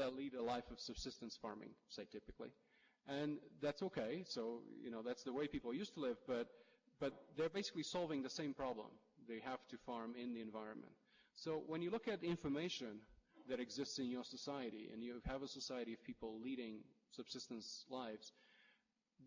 that lead a life of subsistence farming, say typically. And that's okay, so, that's the way people used to live, but they're basically solving the same problem. They have to farm in the environment. So when you look at information that exists in your society, and you have a society of people leading subsistence lives,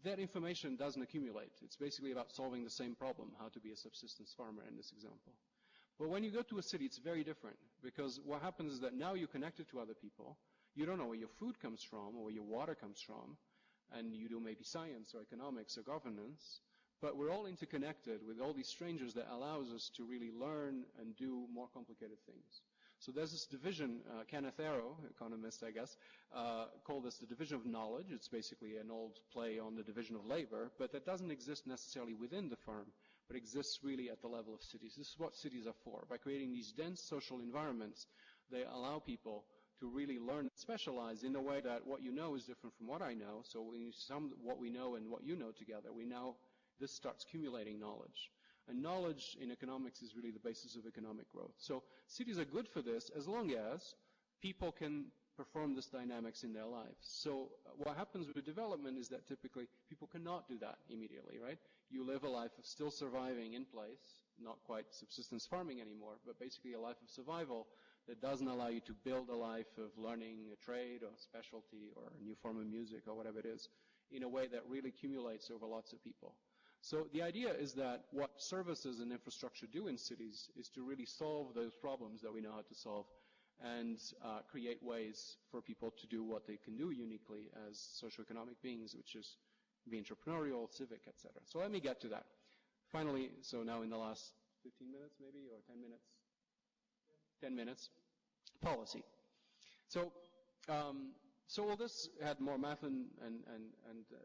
that information doesn't accumulate. It's basically about solving the same problem, how to be a subsistence farmer in this example. But when you go to a city, it's very different, because what happens is that now you're connected to other people. You don't know where your food comes from or where your water comes from, and you do maybe science or economics or governance, but we're all interconnected with all these strangers that allows us to really learn and do more complicated things. So there's this division, Kenneth Arrow, economist, I guess, called this the division of knowledge. It's basically an old play on the division of labor, but that doesn't exist necessarily within the firm, but exists really at the level of cities. This is what cities are for. By creating these dense social environments, they allow people to really learn and specialize in a way that what you know is different from what I know. So when you sum what we know and what you know together, this starts accumulating knowledge. And knowledge in economics is really the basis of economic growth. So cities are good for this as long as people can perform this dynamics in their lives. So what happens with development is that typically people cannot do that immediately, right? You live a life of still surviving in place, not quite subsistence farming anymore, but basically a life of survival that doesn't allow you to build a life of learning a trade or specialty or a new form of music or whatever it is in a way that really accumulates over lots of people. So the idea is that what services and infrastructure do in cities is to really solve those problems that we know how to solve and create ways for people to do what they can do uniquely as socioeconomic beings, which is be entrepreneurial, civic, etc. So let me get to that. Finally, so now in the last 15 minutes maybe, or 10 minutes? 10 minutes. Policy. So all this had more math and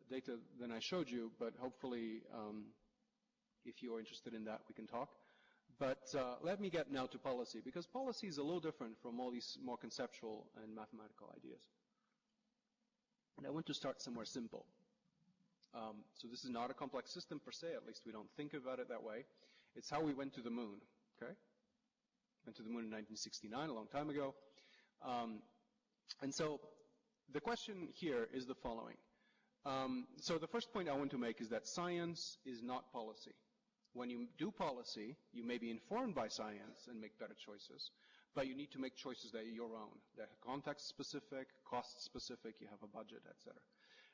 data than I showed you, but hopefully, if you are interested in that, we can talk. But let me get now to policy, because policy is a little different from all these more conceptual and mathematical ideas. And I want to start somewhere simple. So this is not a complex system per se, at least we don't think about it that way. It's how we went to the moon, okay? Went to the moon in 1969, a long time ago. And so the question here is the following. So the first point I want to make is that science is not policy. When you do policy, you may be informed by science and make better choices, but you need to make choices that are your own. They're context-specific, cost-specific, you have a budget, etc.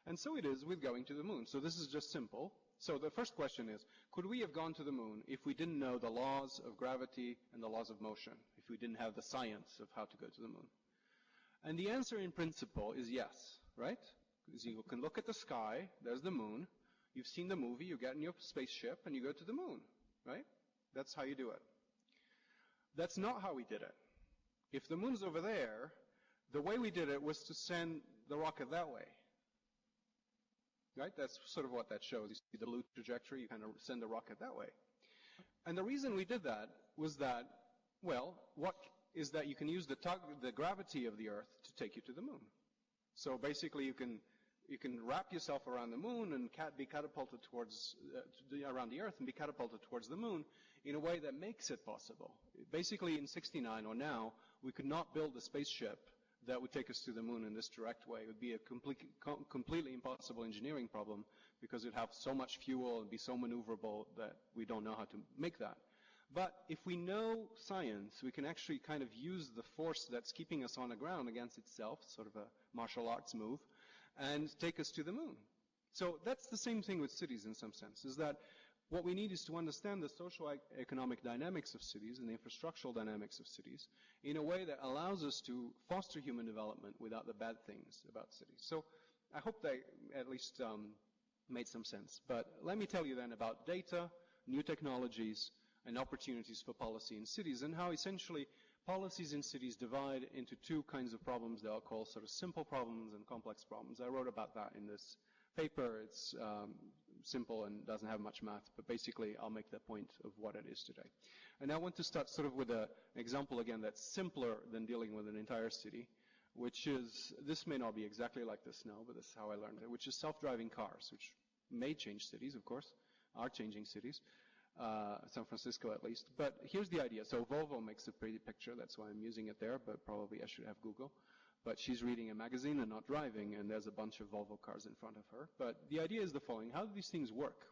And so it is with going to the moon. So this is just simple. So the first question is, could we have gone to the moon if we didn't know the laws of gravity and the laws of motion, if we didn't have the science of how to go to the moon? And the answer in principle is yes, right? Because you can look at the sky, there's the moon, you've seen the movie, you get in your spaceship and you go to the moon, right? That's how you do it. That's not how we did it. If the moon's over there, the way we did it was to send the rocket that way. Right? That's sort of what that shows. You see the blue trajectory, you kind of send the rocket that way. And the reason we did that was that, well, what is that you can use the gravity of the Earth to take you to the moon. So basically you can wrap yourself around the moon and be catapulted towards, around the Earth and be catapulted towards the moon in a way that makes it possible. Basically in 69 or now, we could not build a spaceship that would take us to the moon in this direct way. It would be a completely impossible engineering problem because it would have so much fuel and be so maneuverable that we don't know how to make that. But if we know science, we can actually kind of use the force that's keeping us on the ground against itself, sort of a martial arts move, and take us to the moon. So that's the same thing with cities in some sense, is that what we need is to understand the socio-economic dynamics of cities and the infrastructural dynamics of cities in a way that allows us to foster human development without the bad things about cities. So I hope that at least made some sense. But let me tell you then about data, new technologies, and opportunities for policy in cities, and how essentially policies in cities divide into two kinds of problems that I'll call sort of simple problems and complex problems. I wrote about that in this paper. It's simple and doesn't have much math, but basically I'll make the point of what it is today. And I want to start sort of with an example again that's simpler than dealing with an entire city, which is, this may not be exactly like this now, but this is how I learned it, which is self-driving cars, which may change cities, of course, are changing cities. San Francisco at least. But here's the idea. So Volvo makes a pretty picture. That's why I'm using it there, but probably I should have Google. but she's reading a magazine and not driving, and there's a bunch of Volvo cars in front of her. But the idea is the following: how do these things work?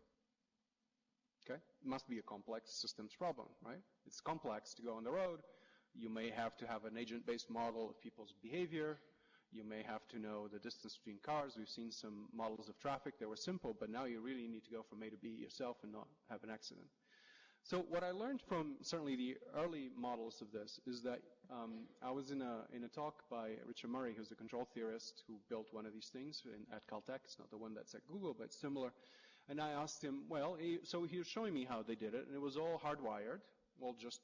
Okay, it must be a complex systems problem, right? It's complex to go on the road. You may have to have an agent-based model of people's behavior. You may have to know the distance between cars. We've seen some models of traffic that were simple, but now you really need to go from A to B yourself and not have an accident. So what I learned from certainly the early models of this is that I was in a talk by Richard Murray, who's a control theorist who built one of these things at Caltech. It's not the one that's at Google, but it's similar. And I asked him, well, so he was showing me how they did it, and it was all hardwired, all just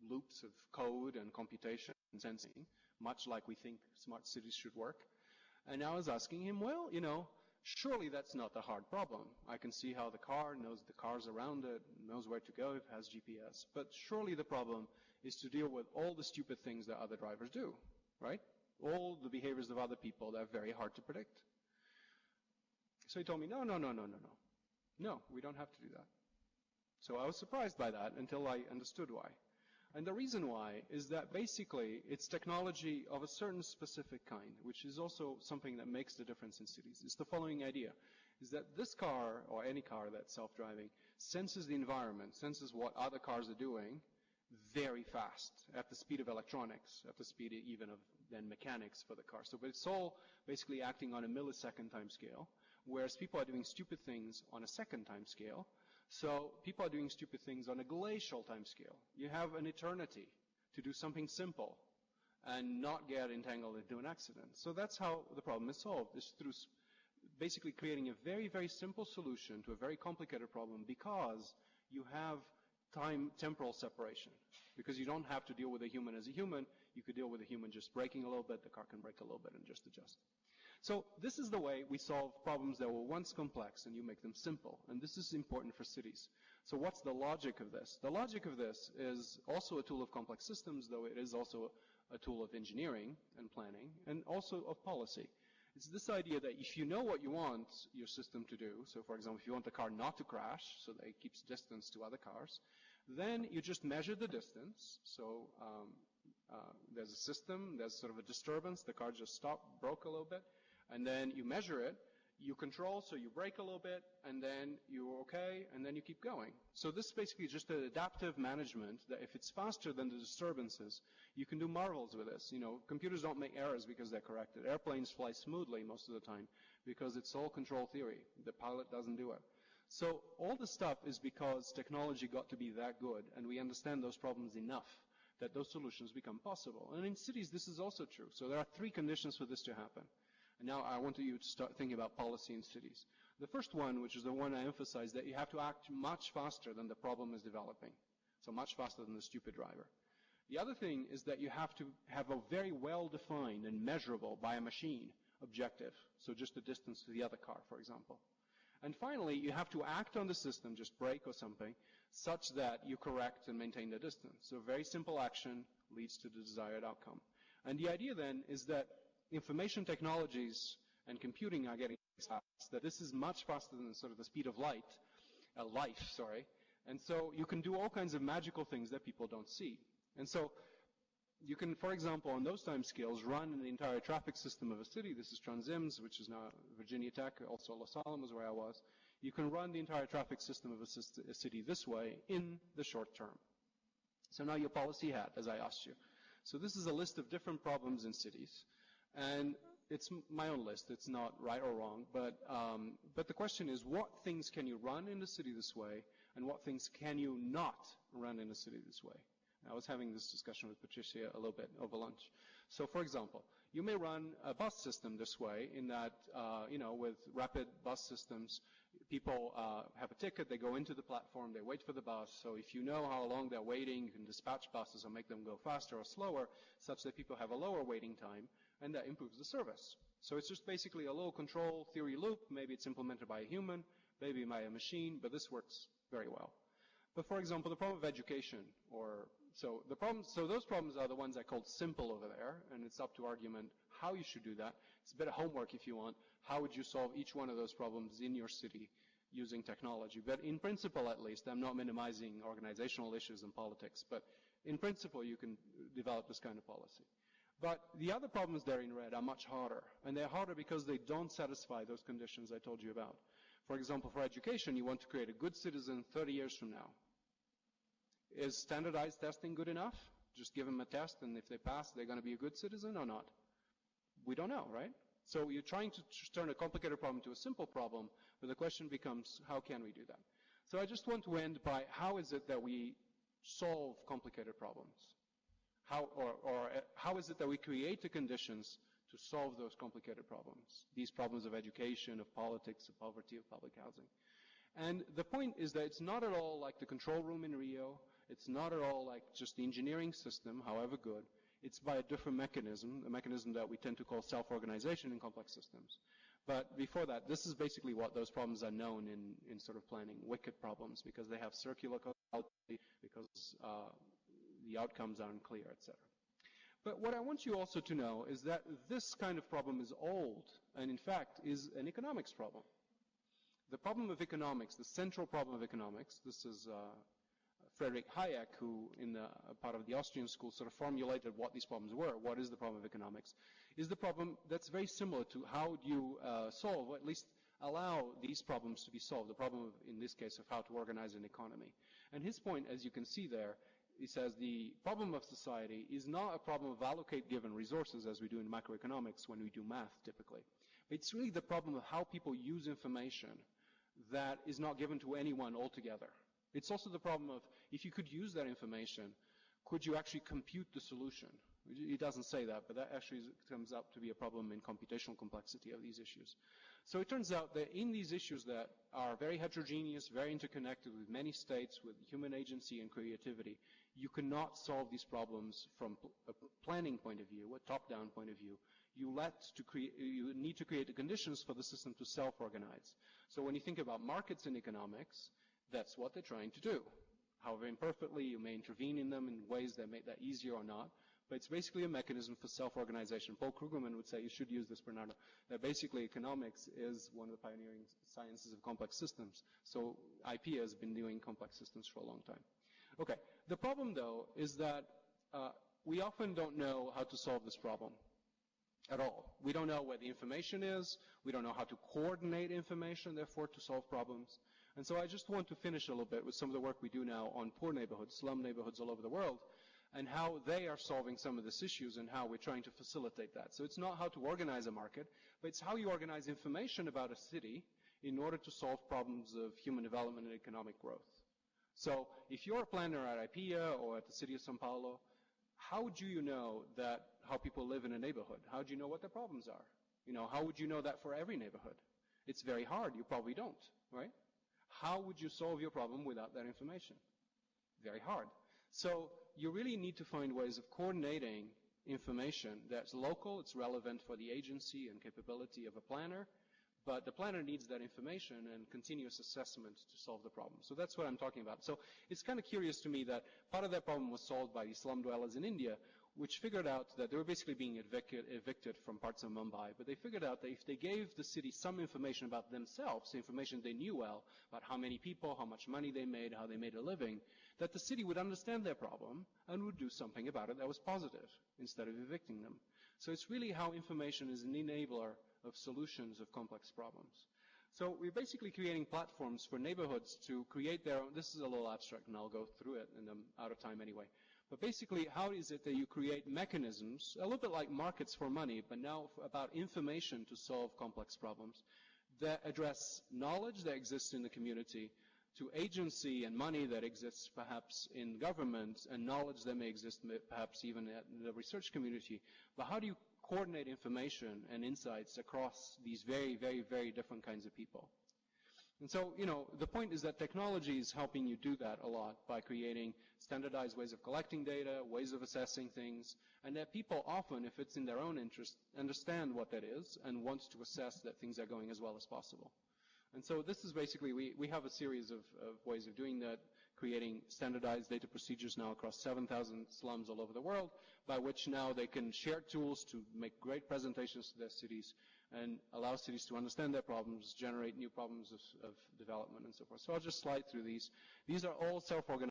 loops of code and computation and sensing, much like we think smart cities should work. And I was asking him, well, surely that's not the hard problem. I can see how the car knows the cars around it, knows where to go, it has GPS. But surely the problem is to deal with all the stupid things that other drivers do, right? All the behaviors of other people that are very hard to predict. So he told me, no, we don't have to do that. So I was surprised by that until I understood why. And the reason why is that basically it's technology of a certain specific kind, which is also something that makes the difference in cities. It's the following idea, is that this car, or any car that's self-driving, senses the environment, senses what other cars are doing very fast, at the speed of electronics, at the speed even of then mechanics for the car. So, but it's all basically acting on a millisecond time scale, whereas people are doing stupid things on a second time scale. So people are doing stupid things on a glacial time scale. You have an eternity to do something simple and not get entangled into an accident. So that's how the problem is solved, is through basically creating a very, very simple solution to a very complicated problem, because you have temporal separation. Because you don't have to deal with a human as a human. You could deal with a human just braking a little bit. The car can brake a little bit and just adjust. So this is the way we solve problems that were once complex, and you make them simple. And this is important for cities. So what's the logic of this? The logic of this is also a tool of complex systems, though it is also a tool of engineering and planning, and also of policy. It's this idea that if you know what you want your system to do, so for example, if you want the car not to crash so that it keeps distance to other cars, then you just measure the distance. So there's a system, there's sort of a disturbance, the car just broke a little bit. And then you measure it, you control, so you brake a little bit, and then you're okay, and then you keep going. So this is basically just an adaptive management that if it's faster than the disturbances, you can do marvels with this. Computers don't make errors because they're corrected. Airplanes fly smoothly most of the time because it's all control theory. The pilot doesn't do it. So all this stuff is because technology got to be that good, and we understand those problems enough that those solutions become possible. And in cities, this is also true. So there are 3 conditions for this to happen. And now I want you to start thinking about policy in cities. The first one, which is the one I emphasize, that you have to act much faster than the problem is developing. So much faster than the stupid driver. The other thing is that you have to have a very well-defined and measurable by a machine objective. So just the distance to the other car, for example. And finally, you have to act on the system, just brake or something, such that you correct and maintain the distance. So very simple action leads to the desired outcome. And the idea then is that information technologies and computing are getting fast, that this is much faster than sort of the speed of life. And so you can do all kinds of magical things that people don't see. And so you can, for example, on those time scales, run the entire traffic system of a city. This is Transims, which is now Virginia Tech, also Los Alamos, where I was. You can run the entire traffic system of a city this way in the short term. So now your policy hat, as I asked you. So this is a list of different problems in cities. And it's my own list. It's not right or wrong. But the question is, what things can you run in the city this way, and what things can you not run in the city this way? I was having this discussion with Patricia a little bit over lunch. So, for example, you may run a bus system this way in that, with rapid bus systems, people have a ticket, they go into the platform, they wait for the bus. So if you know how long they're waiting, you can dispatch buses or make them go faster or slower, such that people have a lower waiting time, and that improves the service. So it's just basically a little control theory loop. Maybe it's implemented by a human, maybe by a machine, but this works very well. But for example, the problem of education, so those problems are the ones I called simple over there, and it's up to argument how you should do that. It's a bit of homework if you want. How would you solve each one of those problems in your city using technology? But in principle, at least, I'm not minimizing organizational issues and politics, but in principle, you can develop this kind of policy. But the other problems there in red are much harder, and they're harder because they don't satisfy those conditions I told you about. For example, for education, you want to create a good citizen 30 years from now. Is standardized testing good enough? Just give them a test, and if they pass, they're going to be a good citizen or not? We don't know, right? So you're trying to turn a complicated problem to a simple problem, but the question becomes, how can we do that? So I just want to end by, how is it that we solve complicated problems? How is it that we create the conditions to solve those complicated problems? These problems of education, of politics, of poverty, of public housing. And the point is that it's not at all like the control room in Rio. It's not at all like just the engineering system, however good. It's by a different mechanism, a mechanism that we tend to call self-organization in complex systems. But before that, this is basically what those problems are known in sort of planning, wicked problems, because they have circular causality, because the outcomes are unclear, etc. But what I want you also to know is that this kind of problem is old, and in fact is an economics problem. The problem of economics, the central problem of economics, this is Friedrich Hayek, who in part of the Austrian school sort of formulated what these problems were. What is the problem of economics? Is the problem that's very similar to how do you solve, or at least allow these problems to be solved, the problem of, in this case, of how to organize an economy. And his point, as you can see there, he says the problem of society is not a problem of allocate given resources as we do in macroeconomics when we do math typically. It's really the problem of how people use information that is not given to anyone altogether. It's also the problem of, if you could use that information, could you actually compute the solution? He doesn't say that, but that actually comes up to be a problem in computational complexity of these issues. So it turns out that in these issues that are very heterogeneous, very interconnected with many states, with human agency and creativity, you cannot solve these problems from a planning point of view, a top-down point of view. You need to create the conditions for the system to self-organize. So when you think about markets in economics, that's what they're trying to do. However imperfectly, you may intervene in them in ways that make that easier or not, but it's basically a mechanism for self-organization. Paul Krugman would say, you should use this, Bernardo, that basically economics is one of the pioneering sciences of complex systems. So Ipea has been doing complex systems for a long time. Okay, the problem though is that we often don't know how to solve this problem at all. We don't know where the information is, we don't know how to coordinate information, therefore to solve problems. And so I just want to finish a little bit with some of the work we do now on poor neighborhoods, slum neighborhoods all over the world, and how they are solving some of these issues and how we're trying to facilitate that. So it's not how to organize a market, but it's how you organize information about a city in order to solve problems of human development and economic growth. So if you're a planner at Ipea or at the city of São Paulo, how do you know that how people live in a neighborhood? How do you know what their problems are? You know, how would you know that for every neighborhood? It's very hard. You probably don't, right? How would you solve your problem without that information? Very hard. So you really need to find ways of coordinating information that's local, it's relevant for the agency and capability of a planner, but the planner needs that information and continuous assessment to solve the problem. So that's what I'm talking about. So it's kind of curious to me that part of that problem was solved by the slum dwellers in India, which figured out that they were basically being evicted from parts of Mumbai, but they figured out that if they gave the city some information about themselves, information they knew well, about how many people, how much money they made, how they made a living, that the city would understand their problem and would do something about it that was positive instead of evicting them. So it's really how information is an enabler of solutions of complex problems. So we're basically creating platforms for neighborhoods to create their own. This is a little abstract, and I'll go through it, and I'm out of time anyway. But basically, how is it that you create mechanisms, a little bit like markets for money, but now about information to solve complex problems, that address knowledge that exists in the community, to agency and money that exists perhaps in government, and knowledge that may exist perhaps even in the research community. But how do you coordinate information and insights across these very, very, very different kinds of people? And so, you know, the point is that technology is helping you do that a lot by creating standardized ways of collecting data, ways of assessing things, and that people often, if it's in their own interest, understand what that is and want to assess that things are going as well as possible. And so this is basically, we have a series of ways of doing that, creating standardized data procedures now across 7,000 slums all over the world, by which now they can share tools to make great presentations to their cities and allow cities to understand their problems, generate new problems of development and so forth. So I'll just slide through these. These are all self-organized.